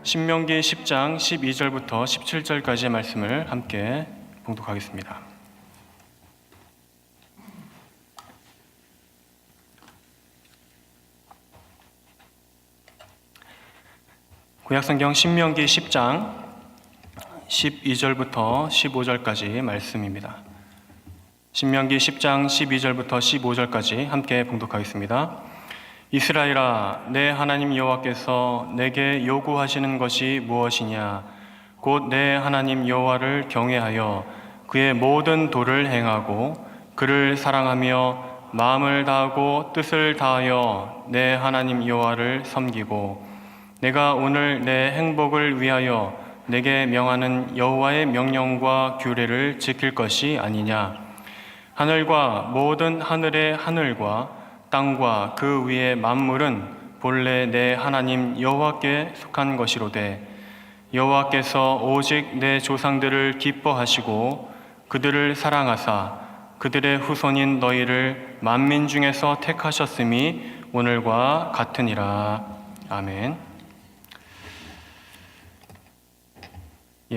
신명기 10장 12절부터 17절까지의 말씀을 함께 봉독하겠습니다. 구약성경 신명기 10장 12절부터 15절까지 말씀입니다. 신명기 10장 12절부터 15절까지 함께 봉독하겠습니다. 이스라엘아, 내 하나님 여호와께서 내게 요구하시는 것이 무엇이냐? 곧 내 하나님 여호와를 경외하여 그의 모든 도를 행하고 그를 사랑하며 마음을 다하고 뜻을 다하여 내 하나님 여호와를 섬기고 내가 오늘 내 행복을 위하여 내게 명하는 여호와의 명령과 규례를 지킬 것이 아니냐? 하늘과 모든 하늘의 하늘과 땅과 그 위의 만물은 본래 내 하나님 여호와께 속한 것이로되 여호와께서 오직 내 조상들을 기뻐하시고 그들을 사랑하사 그들의 후손인 너희를 만민 중에서 택하셨음이 오늘과 같으니라. 아멘.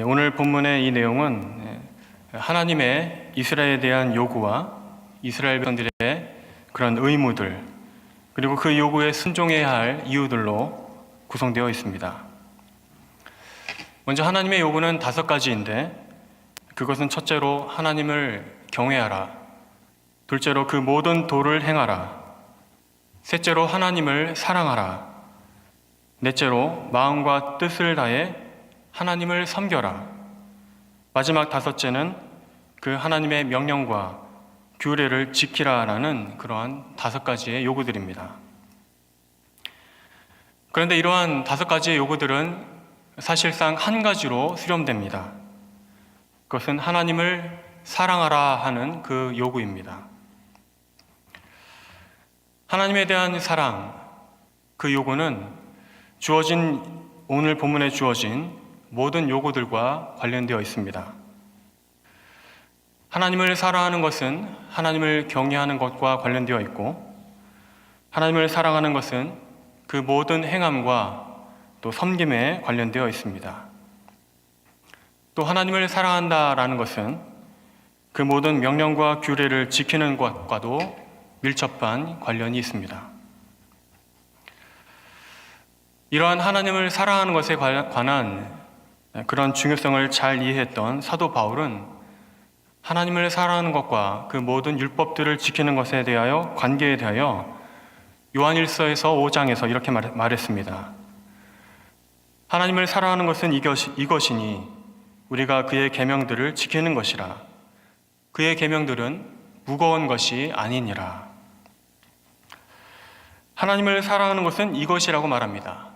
오늘 본문의 이 내용은 하나님의 이스라엘에 대한 요구와 이스라엘 백성들의 그런 의무들, 그리고 그 요구에 순종해야 할 이유들로 구성되어 있습니다. 먼저 하나님의 요구는 5가지인데 그것은 첫째로 하나님을 경외하라, 둘째로 그 모든 도를 행하라, 셋째로 하나님을 사랑하라, 넷째로 마음과 뜻을 다해 하나님을 섬겨라, 마지막 5째는 그 하나님의 명령과 규례를 지키라라는 그러한 5가지의 요구들입니다. 그런데 이러한 5가지의 요구들은 사실상 한 가지로 수렴됩니다. 그것은 하나님을 사랑하라 하는 그 요구입니다. 하나님에 대한 사랑, 그 요구는 오늘 본문에 주어진 모든 요구들과 관련되어 있습니다. 하나님을 사랑하는 것은 하나님을 경외하는 것과 관련되어 있고, 하나님을 사랑하는 것은 그 모든 행함과 또 섬김에 관련되어 있습니다. 또 하나님을 사랑한다라는 것은 그 모든 명령과 규례를 지키는 것과도 밀접한 관련이 있습니다. 이러한 하나님을 사랑하는 것에 관한 그런 중요성을 잘 이해했던 사도 바울은 하나님을 사랑하는 것과 그 모든 율법들을 지키는 것에 대하여 관계에 대하여 요한일서에서 5장에서 이렇게 말했습니다. 하나님을 사랑하는 것은 이것이니 우리가 그의 계명들을 지키는 것이라. 그의 계명들은 무거운 것이 아니니라. 하나님을 사랑하는 것은 이것이라고 말합니다.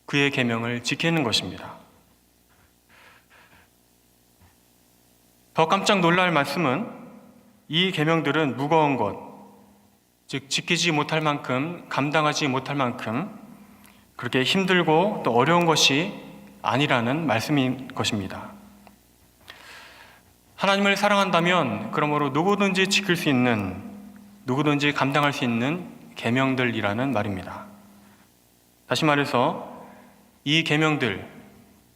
그의 계명을 지키는 것입니다. 더 깜짝 놀랄 말씀은 이 계명들은 무거운 것, 즉 지키지 못할 만큼, 감당하지 못할 만큼 그렇게 힘들고 또 어려운 것이 아니라는 말씀인 것입니다. 하나님을 사랑한다면 그러므로 누구든지 지킬 수 있는, 누구든지 감당할 수 있는 계명들이라는 말입니다. 다시 말해서 이 계명들,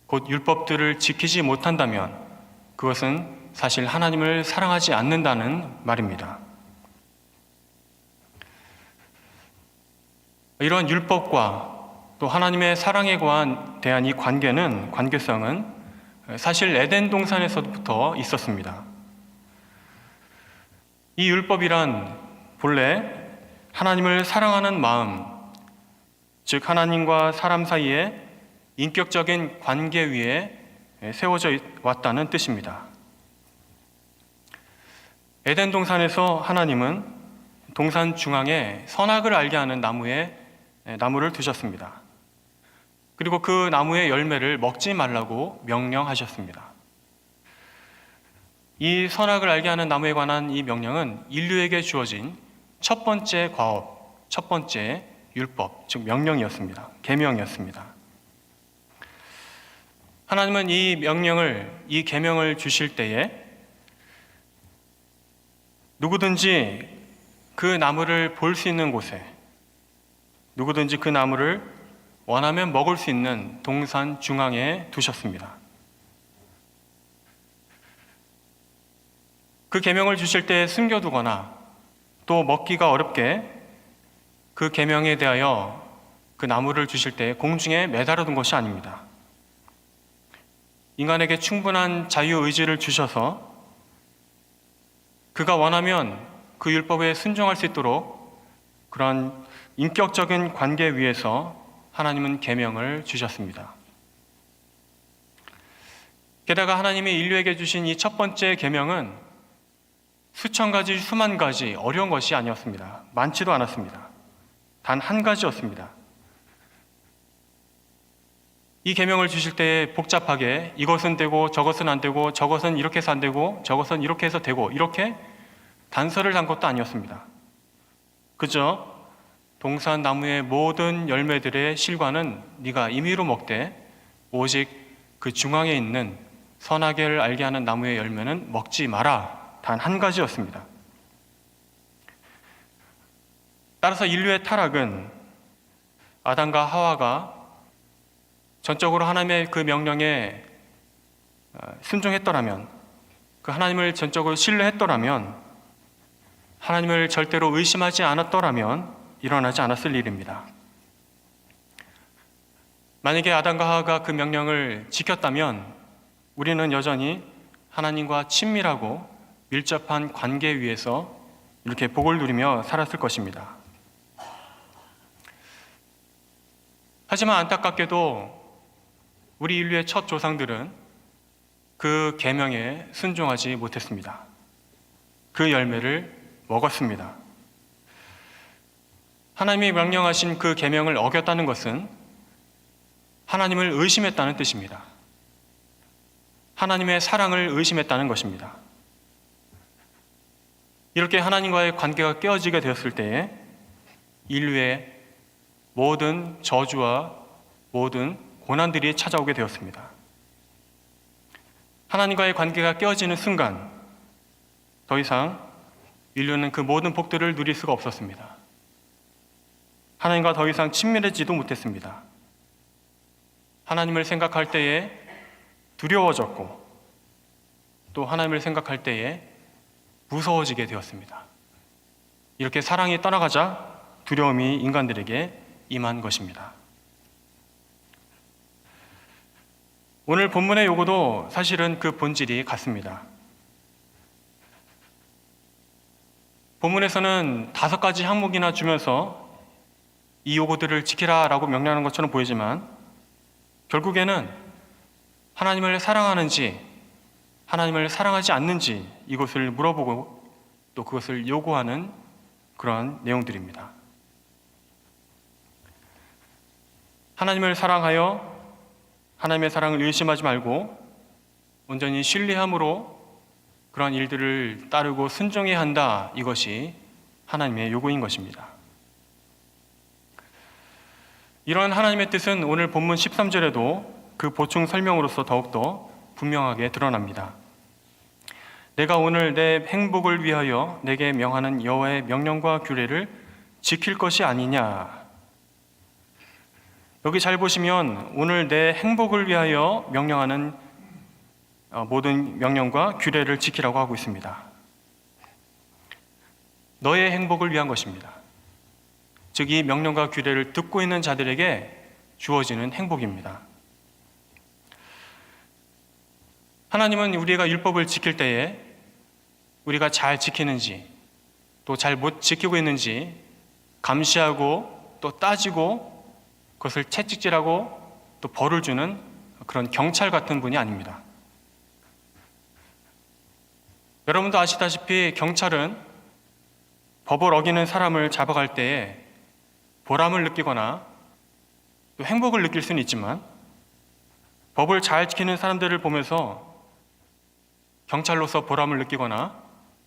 곧 율법들을 지키지 못한다면 그것은 사실 하나님을 사랑하지 않는다는 말입니다. 이런 율법과 또 하나님의 사랑에 대한 이 관계성은 사실 에덴 동산에서부터 있었습니다. 이 율법이란 본래 하나님을 사랑하는 마음, 즉 하나님과 사람 사이에 인격적인 관계 위에 세워져 왔다는 뜻입니다. 에덴 동산에서 하나님은 동산 중앙에 선악을 알게 하는 나무를 두셨습니다. 그리고 그 나무의 열매를 먹지 말라고 명령하셨습니다. 이 선악을 알게 하는 나무에 관한 이 명령은 인류에게 주어진 첫 번째 과업, 첫 번째 율법, 즉 명령이었습니다. 계명이었습니다. 하나님은 이 계명을 주실 때에 누구든지 그 나무를 볼 수 있는 곳에, 누구든지 그 나무를 원하면 먹을 수 있는 동산 중앙에 두셨습니다. 그 계명을 주실 때 숨겨두거나 또 먹기가 어렵게 그 계명에 대하여 그 나무를 주실 때 공중에 매달아 둔 것이 아닙니다. 인간에게 충분한 자유의지를 주셔서 그가 원하면 그 율법에 순종할 수 있도록 그런 인격적인 관계 위에서 하나님은 계명을 주셨습니다. 게다가 하나님이 인류에게 주신 이 첫 번째 계명은 수천 가지, 수만 가지 어려운 것이 아니었습니다. 많지도 않았습니다. 단 한 가지였습니다. 이 계명을 주실 때 복잡하게 이것은 되고 저것은 안 되고 저것은 이렇게 해서 안 되고 저것은 이렇게 해서 되고 이렇게 단서를 단 것도 아니었습니다. 그저 동산 나무의 모든 열매들의 실과는 네가 임의로 먹되 오직 그 중앙에 있는 선악을 알게 하는 나무의 열매는 먹지 마라. 단 한 가지였습니다. 따라서 인류의 타락은 아담과 하와가 전적으로 하나님의 그 명령에 순종했더라면, 그 하나님을 전적으로 신뢰했더라면, 하나님을 절대로 의심하지 않았더라면 일어나지 않았을 일입니다. 만약에 아담과 하와가 그 명령을 지켰다면 우리는 여전히 하나님과 친밀하고 밀접한 관계 위에서 이렇게 복을 누리며 살았을 것입니다. 하지만 안타깝게도 우리 인류의 첫 조상들은 그 계명에 순종하지 못했습니다. 그 열매를 먹었습니다. 하나님이 명령하신 그 계명을 어겼다는 것은 하나님을 의심했다는 뜻입니다. 하나님의 사랑을 의심했다는 것입니다. 이렇게 하나님과의 관계가 깨어지게 되었을 때에 인류의 모든 저주와 모든 고난들이 찾아오게 되었습니다. 하나님과의 관계가 깨어지는 순간 더 이상 인류는 그 모든 복들을 누릴 수가 없었습니다. 하나님과 더 이상 친밀해지도 못했습니다. 하나님을 생각할 때에 두려워졌고 또 하나님을 생각할 때에 무서워지게 되었습니다. 이렇게 사랑이 떠나가자 두려움이 인간들에게 임한 것입니다. 오늘 본문의 요구도 사실은 그 본질이 같습니다. 본문에서는 5가지 항목이나 주면서 이 요구들을 지키라라고 명령하는 것처럼 보이지만 결국에는 하나님을 사랑하는지 하나님을 사랑하지 않는지 이것을 물어보고 또 그것을 요구하는 그런 내용들입니다. 하나님을 사랑하여 하나님의 사랑을 의심하지 말고 온전히 신뢰함으로 그러한 일들을 따르고 순종해야 한다. 이것이 하나님의 요구인 것입니다. 이러한 하나님의 뜻은 오늘 본문 13절에도 그 보충 설명으로서 더욱더 분명하게 드러납니다. 내가 오늘 내 행복을 위하여 내게 명하는 여호와의 명령과 규례를 지킬 것이 아니냐. 여기 잘 보시면 오늘 내 행복을 위하여 명령하는 모든 명령과 규례를 지키라고 하고 있습니다. 너의 행복을 위한 것입니다. 즉 이 명령과 규례를 듣고 있는 자들에게 주어지는 행복입니다. 하나님은 우리가 율법을 지킬 때에 우리가 잘 지키는지 또 잘 못 지키고 있는지 감시하고 또 따지고 그것을 채찍질하고 또 벌을 주는 그런 경찰 같은 분이 아닙니다. 여러분도 아시다시피 경찰은 법을 어기는 사람을 잡아갈 때에 보람을 느끼거나 또 행복을 느낄 수는 있지만 법을 잘 지키는 사람들을 보면서 경찰로서 보람을 느끼거나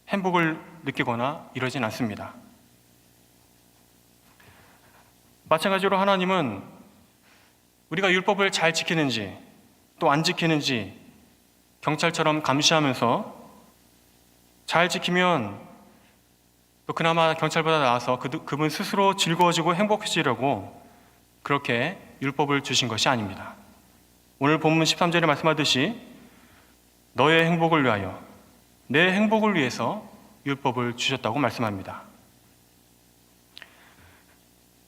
행복을 느끼거나 이러진 않습니다. 마찬가지로 하나님은 우리가 율법을 잘 지키는지 또 안 지키는지 경찰처럼 감시하면서 잘 지키면 또 그나마 경찰보다 나아서 그분 스스로 즐거워지고 행복해지려고 그렇게 율법을 주신 것이 아닙니다. 오늘 본문 13절에 말씀하듯이 너의 행복을 위하여, 내 행복을 위해서 율법을 주셨다고 말씀합니다.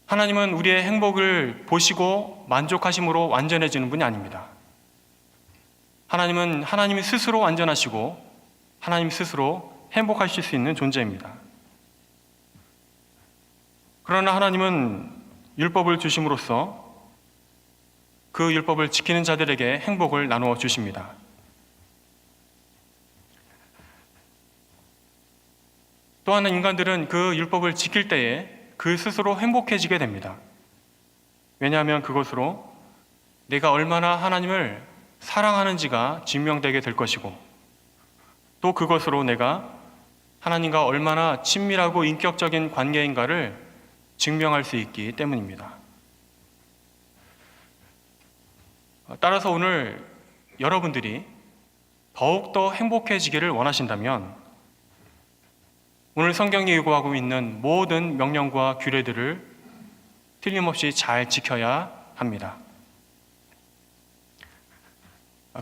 하나님은 우리의 행복을 보시고 만족하심으로 완전해지는 분이 아닙니다. 하나님은 하나님이 스스로 완전하시고 하나님 스스로 행복하실 수 있는 존재입니다. 그러나 하나님은 율법을 주심으로써 그 율법을 지키는 자들에게 행복을 나누어 주십니다. 또한 인간들은 그 율법을 지킬 때에 그 스스로 행복해지게 됩니다. 왜냐하면 그것으로 내가 얼마나 하나님을 사랑하는지가 증명되게 될 것이고, 또 그것으로 내가 하나님과 얼마나 친밀하고 인격적인 관계인가를 증명할 수 있기 때문입니다. 따라서 오늘 여러분들이 더욱더 행복해지기를 원하신다면 오늘 성경이 요구하고 있는 모든 명령과 규례들을 틀림없이 잘 지켜야 합니다.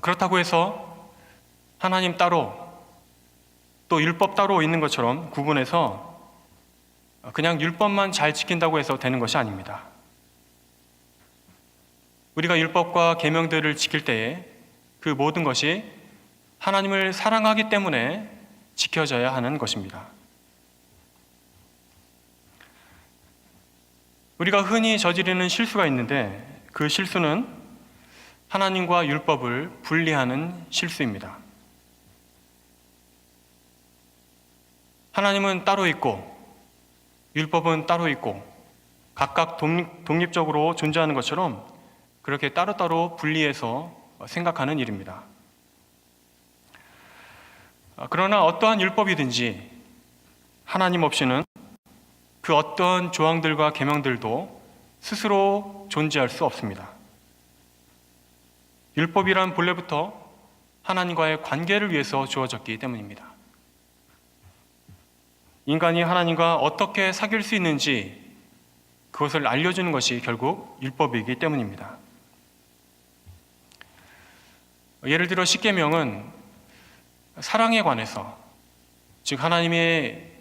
그렇다고 해서 하나님 따로 또 율법 따로 있는 것처럼 구분해서 그냥 율법만 잘 지킨다고 해서 되는 것이 아닙니다. 우리가 율법과 계명들을 지킬 때에 그 모든 것이 하나님을 사랑하기 때문에 지켜져야 하는 것입니다. 우리가 흔히 저지르는 실수가 있는데 그 실수는 하나님과 율법을 분리하는 실수입니다. 하나님은 따로 있고 율법은 따로 있고 각각 독립적으로 존재하는 것처럼 그렇게 따로따로 분리해서 생각하는 일입니다. 그러나 어떠한 율법이든지 하나님 없이는 그 어떤 조항들과 계명들도 스스로 존재할 수 없습니다. 율법이란 본래부터 하나님과의 관계를 위해서 주어졌기 때문입니다. 인간이 하나님과 어떻게 사귈 수 있는지 그것을 알려주는 것이 결국 율법이기 때문입니다. 예를 들어 십계명은 사랑에 관해서, 즉 하나님을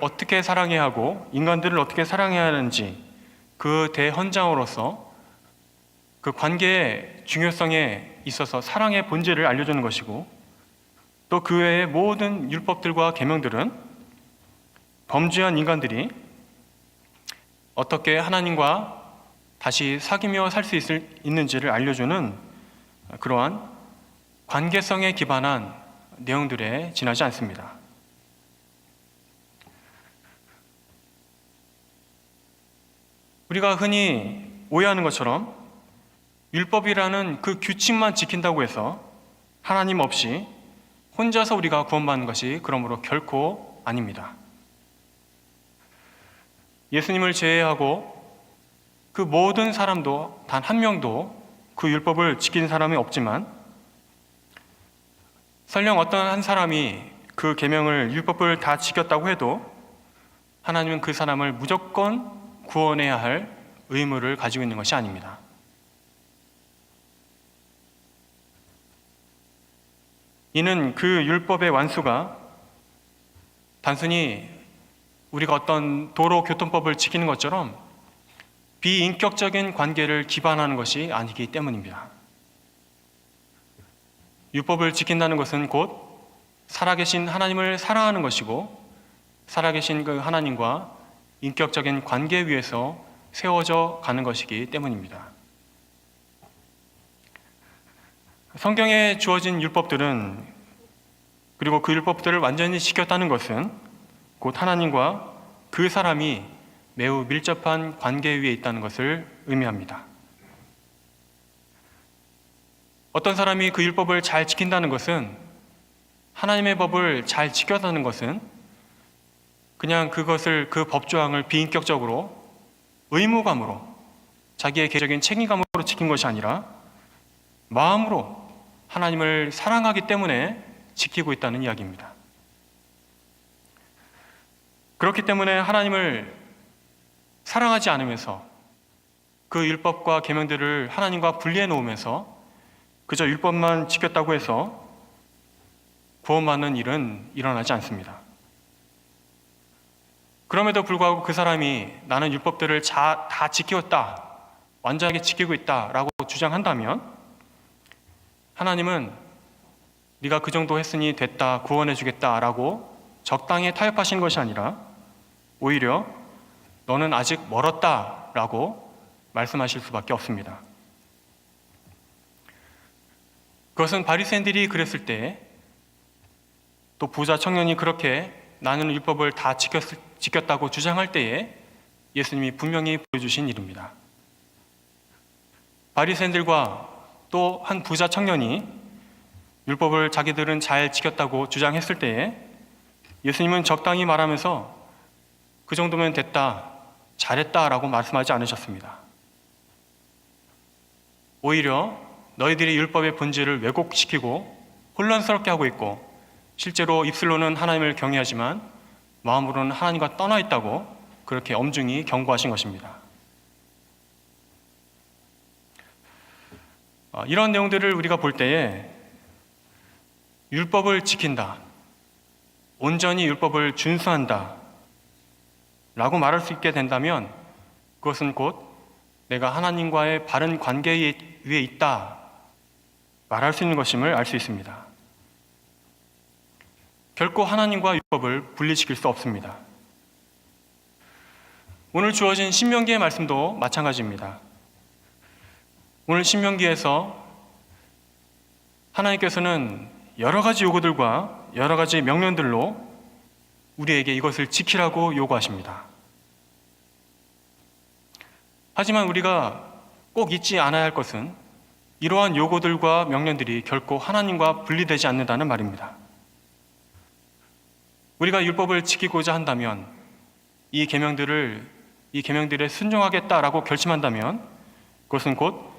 어떻게 사랑해야 하고 인간들을 어떻게 사랑해야 하는지 그 대헌장으로서 그 관계의 중요성에 있어서 사랑의 본질을 알려주는 것이고, 또 그 외의 모든 율법들과 계명들은 범죄한 인간들이 어떻게 하나님과 다시 사귀며 살 수 있는지를 알려주는 그러한 관계성에 기반한 내용들에 지나지 않습니다. 우리가 흔히 오해하는 것처럼 율법이라는 그 규칙만 지킨다고 해서 하나님 없이 혼자서 우리가 구원받는 것이 그러므로 결코 아닙니다. 예수님을 제외하고 그 모든 사람도 단 한 명도 그 율법을 지킨 사람이 없지만, 설령 어떤 한 사람이 그 계명을 율법을 다 지켰다고 해도 하나님은 그 사람을 무조건 구원해야 할 의무를 가지고 있는 것이 아닙니다. 이는 그 율법의 완수가 단순히 우리가 어떤 도로교통법을 지키는 것처럼 비인격적인 관계를 기반하는 것이 아니기 때문입니다. 율법을 지킨다는 것은 곧 살아계신 하나님을 사랑하는 것이고, 살아계신 그 하나님과 인격적인 관계 위에서 세워져 가는 것이기 때문입니다. 성경에 주어진 율법들은, 그리고 그 율법들을 완전히 지켰다는 것은 곧 하나님과 그 사람이 매우 밀접한 관계 위에 있다는 것을 의미합니다. 어떤 사람이 그 율법을 잘 지킨다는 것은, 하나님의 법을 잘 지켰다는 것은 그냥 그것을, 그 법조항을 비인격적으로 의무감으로, 자기의 개인적인 책임감으로 지킨 것이 아니라 마음으로 하나님을 사랑하기 때문에 지키고 있다는 이야기입니다. 그렇기 때문에 하나님을 사랑하지 않으면서 그 율법과 계명들을 하나님과 분리해 놓으면서 그저 율법만 지켰다고 해서 구원받는 일은 일어나지 않습니다. 그럼에도 불구하고 그 사람이 나는 율법들을 다 지켰다, 완전하게 지키고 있다라고 주장한다면 하나님은 네가 그 정도 했으니 됐다, 구원해 주겠다라고 적당히 타협하신 것이 아니라 오히려 너는 아직 멀었다라고 말씀하실 수밖에 없습니다. 그것은 바리새인들이 그랬을 때, 또 부자 청년이 그렇게 나는 율법을 다 지켰다고 주장할 때에 예수님이 분명히 보여주신 일입니다. 바리새인들과 또 한 부자 청년이 율법을 자기들은 잘 지켰다고 주장했을 때에 예수님은 적당히 말하면서 그 정도면 됐다, 잘했다라고 말씀하지 않으셨습니다. 오히려 너희들이 율법의 본질을 왜곡시키고 혼란스럽게 하고 있고 실제로 입술로는 하나님을 경외하지만 마음으로는 하나님과 떠나 있다고 그렇게 엄중히 경고하신 것입니다. 이런 내용들을 우리가 볼 때에 율법을 지킨다, 온전히 율법을 준수한다 라고 말할 수 있게 된다면 그것은 곧 내가 하나님과의 바른 관계 위에 있다 말할 수 있는 것임을 알 수 있습니다. 결코 하나님과 율법을 분리시킬 수 없습니다. 오늘 주어진 신명기의 말씀도 마찬가지입니다. 오늘 신명기에서 하나님께서는 여러 가지 요구들과 여러 가지 명령들로 우리에게 이것을 지키라고 요구하십니다. 하지만 우리가 꼭 잊지 않아야 할 것은 이러한 요구들과 명령들이 결코 하나님과 분리되지 않는다는 말입니다. 우리가 율법을 지키고자 한다면 이 계명들에 순종하겠다라고 결심한다면 그것은 곧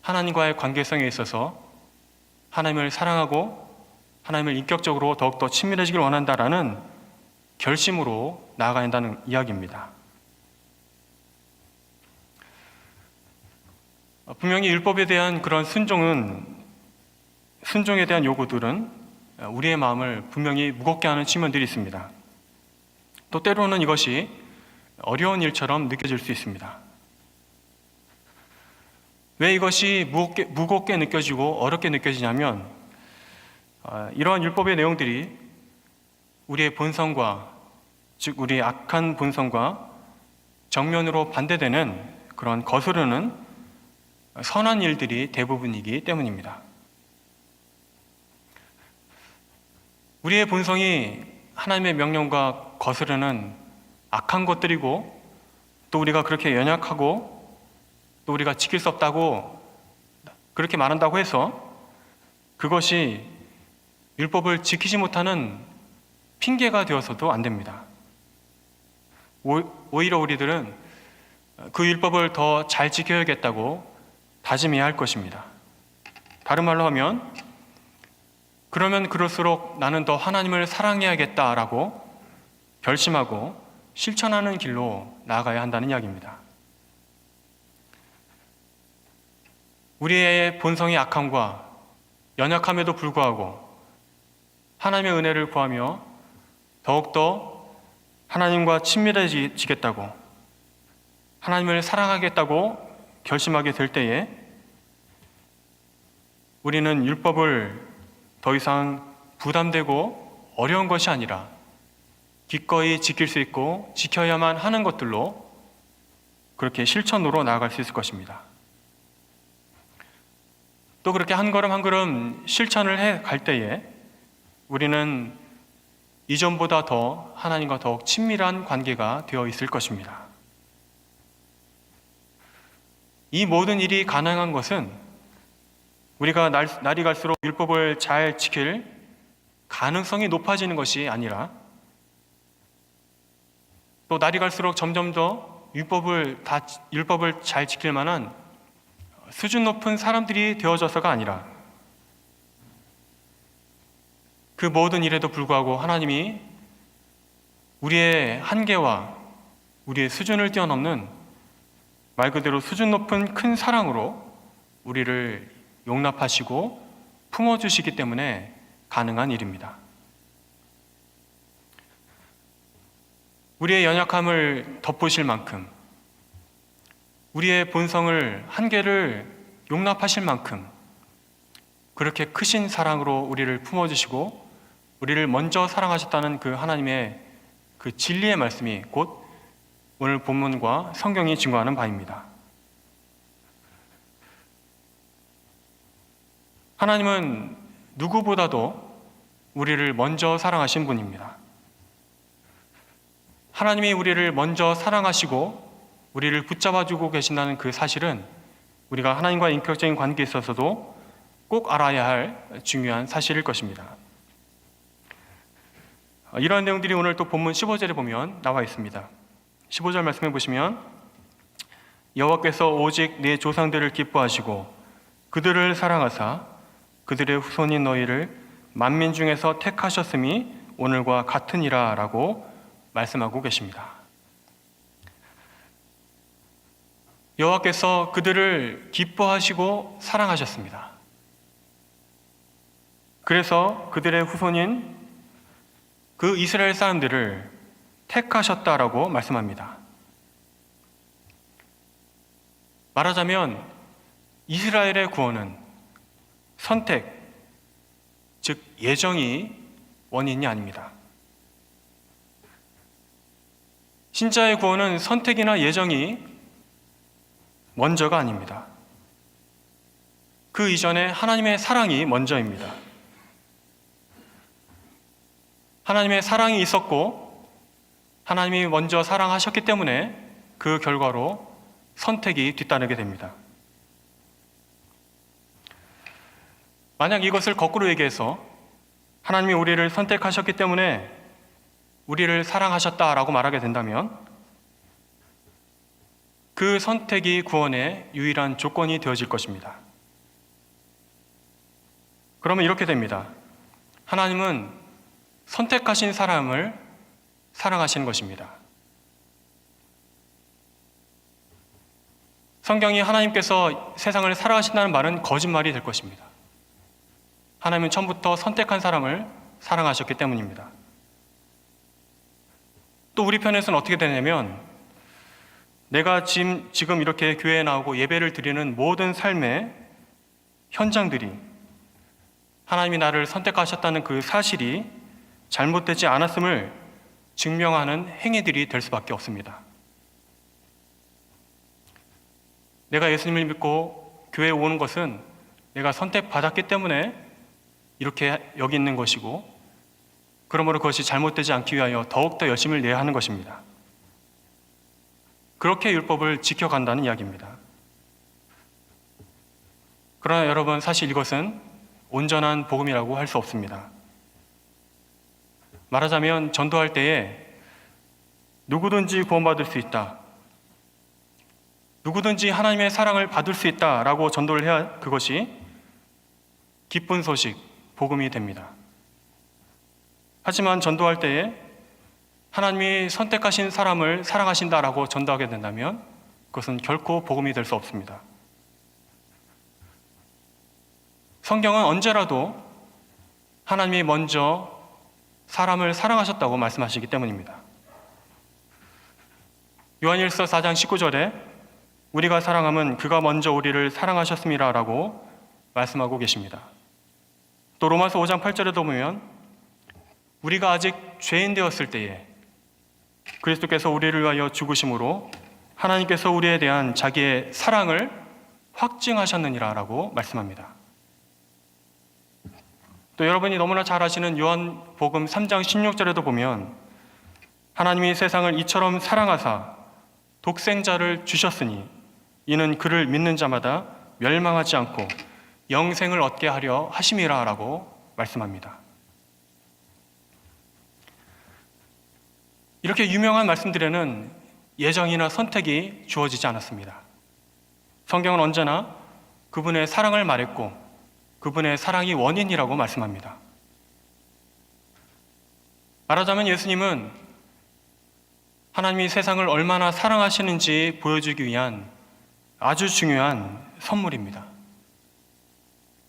하나님과의 관계성에 있어서 하나님을 사랑하고 하나님을 인격적으로 더욱더 친밀해지길 원한다라는 결심으로 나아가야 한다는 이야기입니다. 분명히 율법에 대한 그런 순종에 대한 요구들은 우리의 마음을 분명히 무겁게 하는 측면들이 있습니다. 또 때로는 이것이 어려운 일처럼 느껴질 수 있습니다. 왜 이것이 무겁게 느껴지고 어렵게 느껴지냐면 이러한 율법의 내용들이 우리의 본성과, 즉 우리의 악한 본성과 정면으로 반대되는 그런 거스르는 선한 일들이 대부분이기 때문입니다. 우리의 본성이 하나님의 명령과 거스르는 악한 것들이고 또 우리가 그렇게 연약하고 또 우리가 지킬 수 없다고 그렇게 말한다고 해서 그것이 율법을 지키지 못하는 핑계가 되어서도 안 됩니다. 오히려 우리들은 그 율법을 더 잘 지켜야겠다고 다짐해야 할 것입니다. 다른 말로 하면 그러면 그럴수록 나는 더 하나님을 사랑해야겠다라고 결심하고 실천하는 길로 나아가야 한다는 이야기입니다. 우리의 본성의 악함과 연약함에도 불구하고 하나님의 은혜를 구하며 더욱더 하나님과 친밀해지겠다고 하나님을 사랑하겠다고 결심하게 될 때에 우리는 율법을 더 이상 부담되고 어려운 것이 아니라 기꺼이 지킬 수 있고 지켜야만 하는 것들로 그렇게 실천으로 나아갈 수 있을 것입니다. 또 그렇게 한 걸음 한 걸음 실천을 해 갈 때에 우리는 이전보다 더 하나님과 더욱 친밀한 관계가 되어 있을 것입니다. 이 모든 일이 가능한 것은 우리가 날이 갈수록 율법을 잘 지킬 가능성이 높아지는 것이 아니라 또 날이 갈수록 점점 더 율법을 잘 지킬 만한 수준 높은 사람들이 되어져서가 아니라 그 모든 일에도 불구하고 하나님이 우리의 한계와 우리의 수준을 뛰어넘는 말 그대로 수준 높은 큰 사랑으로 우리를 용납하시고 품어주시기 때문에 가능한 일입니다. 우리의 연약함을 덮으실 만큼, 우리의 본성을, 한계를 용납하실 만큼 그렇게 크신 사랑으로 우리를 품어주시고 우리를 먼저 사랑하셨다는 그 하나님의 그 진리의 말씀이 곧 오늘 본문과 성경이 증거하는 바입니다. 하나님은 누구보다도 우리를 먼저 사랑하신 분입니다. 하나님이 우리를 먼저 사랑하시고 우리를 붙잡아주고 계신다는 그 사실은 우리가 하나님과 인격적인 관계에 있어서도 꼭 알아야 할 중요한 사실일 것입니다. 이러한 내용들이 오늘 또 본문 15절에 보면 나와 있습니다. 15절 말씀해 보시면 여호와께서 오직 내 조상들을 기뻐하시고 그들을 사랑하사 그들의 후손인 너희를 만민 중에서 택하셨음이 오늘과 같으니라 라고 말씀하고 계십니다. 여호와께서 그들을 기뻐하시고 사랑하셨습니다. 그래서 그들의 후손인 그 이스라엘 사람들을 택하셨다라고 말씀합니다. 말하자면 이스라엘의 구원은 선택, 즉 예정이 원인이 아닙니다. 신자의 구원은 선택이나 예정이 먼저가 아닙니다. 그 이전에 하나님의 사랑이 먼저입니다. 하나님의 사랑이 있었고 하나님이 먼저 사랑하셨기 때문에 그 결과로 선택이 뒤따르게 됩니다. 만약 이것을 거꾸로 얘기해서 하나님이 우리를 선택하셨기 때문에 우리를 사랑하셨다라고 말하게 된다면 그 선택이 구원의 유일한 조건이 되어질 것입니다. 그러면 이렇게 됩니다. 하나님은 선택하신 사람을 사랑하시는 것입니다. 성경이 하나님께서 세상을 사랑하신다는 말은 거짓말이 될 것입니다. 하나님은 처음부터 선택한 사람을 사랑하셨기 때문입니다. 또 우리 편에서는 어떻게 되냐면 내가 지금 이렇게 교회에 나오고 예배를 드리는 모든 삶의 현장들이 하나님이 나를 선택하셨다는 그 사실이 잘못되지 않았음을 증명하는 행위들이 될 수밖에 없습니다. 내가 예수님을 믿고 교회에 오는 것은 내가 선택받았기 때문에 이렇게 여기 있는 것이고 그러므로 그것이 잘못되지 않기 위하여 더욱더 열심을 내야 하는 것입니다. 그렇게 율법을 지켜간다는 이야기입니다. 그러나 여러분, 사실 이것은 온전한 복음이라고 할 수 없습니다. 말하자면 전도할 때에 누구든지 구원받을 수 있다, 누구든지 하나님의 사랑을 받을 수 있다라고 전도를 해야 그것이 기쁜 소식, 복음이 됩니다. 하지만 전도할 때에 하나님이 선택하신 사람을 사랑하신다라고 전도하게 된다면 그것은 결코 복음이 될 수 없습니다. 성경은 언제라도 하나님이 먼저 사람을 사랑하셨다고 말씀하시기 때문입니다. 요한일서 4장 19절에 우리가 사랑함은 그가 먼저 우리를 사랑하셨음이라 라고 말씀하고 계십니다. 또 로마서 5장 8절에도 보면 우리가 아직 죄인 되었을 때에 그리스도께서 우리를 위하여 죽으심으로 하나님께서 우리에 대한 자기의 사랑을 확증하셨느니라 라고 말씀합니다. 또 여러분이 너무나 잘 아시는 요한복음 3장 16절에도 보면 하나님이 세상을 이처럼 사랑하사 독생자를 주셨으니 이는 그를 믿는 자마다 멸망하지 않고 영생을 얻게 하려 하심이라 라고 말씀합니다. 이렇게 유명한 말씀들에는 예정이나 선택이 주어지지 않았습니다. 성경은 언제나 그분의 사랑을 말했고 그분의 사랑이 원인이라고 말씀합니다. 말하자면 예수님은 하나님이 세상을 얼마나 사랑하시는지 보여주기 위한 아주 중요한 선물입니다.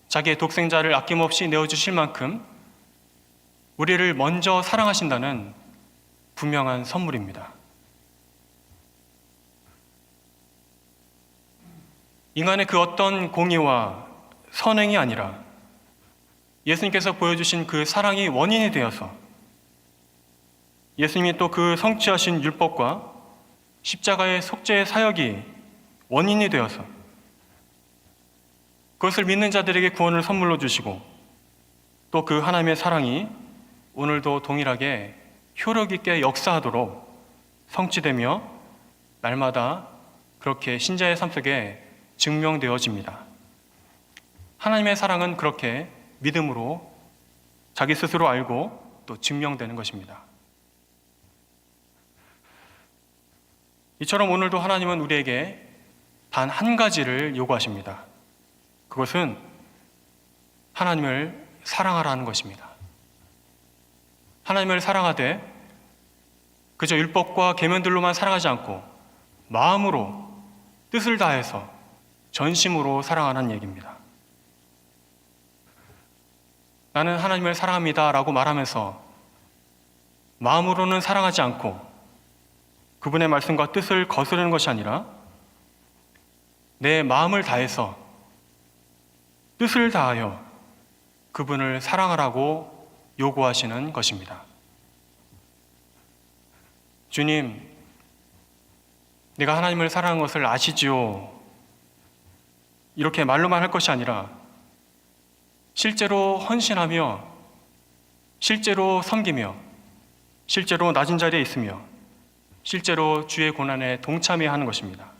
자기의 독생자를 아낌없이 내어주실 만큼 우리를 먼저 사랑하신다는 분명한 선물입니다. 인간의 그 어떤 공의와 선행이 아니라 예수님께서 보여주신 그 사랑이 원인이 되어서 예수님이 또 그 성취하신 율법과 십자가의 속죄의 사역이 원인이 되어서 그것을 믿는 자들에게 구원을 선물로 주시고 또 그 하나님의 사랑이 오늘도 동일하게 효력 있게 역사하도록 성취되며 날마다 그렇게 신자의 삶 속에 증명되어집니다. 하나님의 사랑은 그렇게 믿음으로 자기 스스로 알고 또 증명되는 것입니다. 이처럼 오늘도 하나님은 우리에게 단 한 가지를 요구하십니다. 그것은 하나님을 사랑하라는 것입니다. 하나님을 사랑하되 그저 율법과 계명들로만 사랑하지 않고 마음으로 뜻을 다해서 전심으로 사랑하는 얘기입니다. 나는 하나님을 사랑합니다 라고 말하면서 마음으로는 사랑하지 않고 그분의 말씀과 뜻을 거스르는 것이 아니라 내 마음을 다해서 뜻을 다하여 그분을 사랑하라고 요구하시는 것입니다. 주님, 내가 하나님을 사랑하는 것을 아시지요? 이렇게 말로만 할 것이 아니라 실제로 헌신하며 실제로 섬기며 실제로 낮은 자리에 있으며 실제로 주의 고난에 동참해야 하는 것입니다.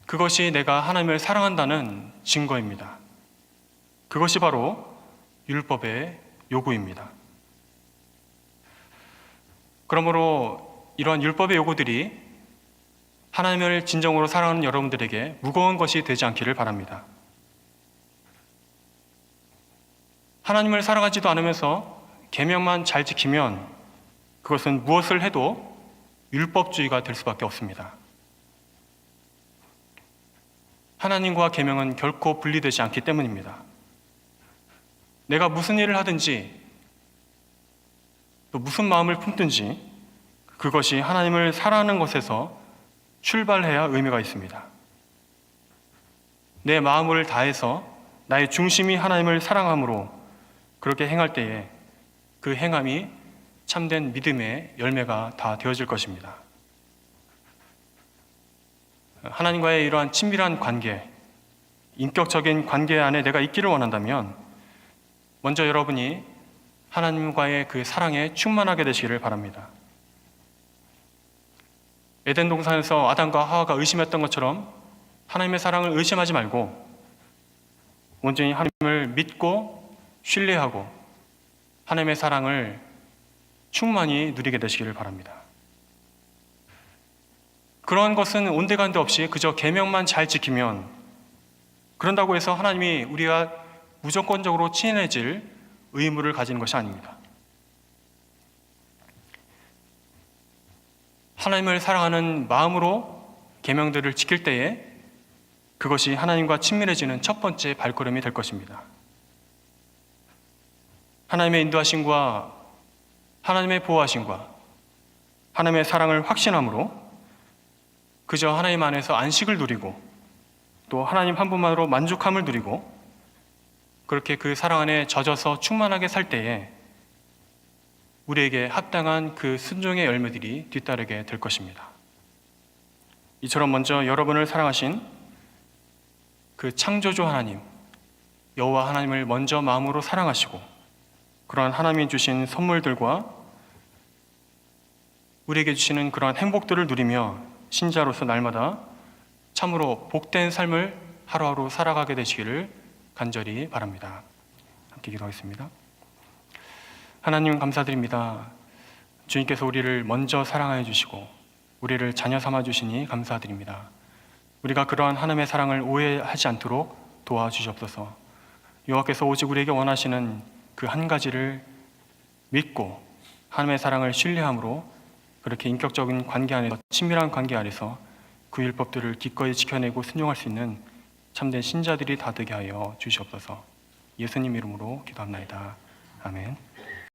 그것이 내가 하나님을 사랑한다는 증거입니다. 그것이 바로 율법의 요구입니다. 그러므로 이러한 율법의 요구들이 하나님을 진정으로 사랑하는 여러분들에게 무거운 것이 되지 않기를 바랍니다. 하나님을 사랑하지도 않으면서 계명만 잘 지키면 그것은 무엇을 해도 율법주의가 될 수밖에 없습니다. 하나님과 계명은 결코 분리되지 않기 때문입니다. 내가 무슨 일을 하든지 또 무슨 마음을 품든지 그것이 하나님을 사랑하는 것에서 출발해야 의미가 있습니다. 내 마음을 다해서 나의 중심이 하나님을 사랑함으로 그렇게 행할 때에 그 행함이 참된 믿음의 열매가 다 되어질 것입니다. 하나님과의 이러한 친밀한 관계, 인격적인 관계 안에 내가 있기를 원한다면 먼저 여러분이 하나님과의 그 사랑에 충만하게 되시기를 바랍니다. 에덴 동산에서 아담과 하와가 의심했던 것처럼 하나님의 사랑을 의심하지 말고 온전히 하나님을 믿고 신뢰하고 하나님의 사랑을 충만히 누리게 되시기를 바랍니다. 그러한 것은 온데간데 없이 그저 계명만 잘 지키면 그런다고 해서 하나님이 우리가 무조건적으로 친해질 의무를 가지는 것이 아닙니다. 하나님을 사랑하는 마음으로 계명들을 지킬 때에 그것이 하나님과 친밀해지는 첫 번째 발걸음이 될 것입니다. 하나님의 인도하심과 하나님의 보호하심과 하나님의 사랑을 확신함으로 그저 하나님 안에서 안식을 누리고 또 하나님 한 분만으로 만족함을 누리고 그렇게 그 사랑 안에 젖어서 충만하게 살 때에 우리에게 합당한 그 순종의 열매들이 뒤따르게 될 것입니다. 이처럼 먼저 여러분을 사랑하신 그 창조주 하나님, 여호와 하나님을 먼저 마음으로 사랑하시고 그러한 하나님이 주신 선물들과 우리에게 주시는 그러한 행복들을 누리며 신자로서 날마다 참으로 복된 삶을 하루하루 살아가게 되시기를 간절히 바랍니다. 함께 기도하겠습니다. 하나님 감사드립니다. 주님께서 우리를 먼저 사랑하여 주시고 우리를 자녀 삼아 주시니 감사드립니다. 우리가 그러한 하나님의 사랑을 오해하지 않도록 도와주시옵소서. 여호와께서 오직 우리에게 원하시는 그 한 가지를 믿고 하나님의 사랑을 신뢰함으로 그렇게 인격적인 관계 안에서 친밀한 관계 안에서 그 율법들을 기꺼이 지켜내고 순종할 수 있는 참된 신자들이 다 되게 하여 주시옵소서. 예수님 이름으로 기도합나이다. 아멘.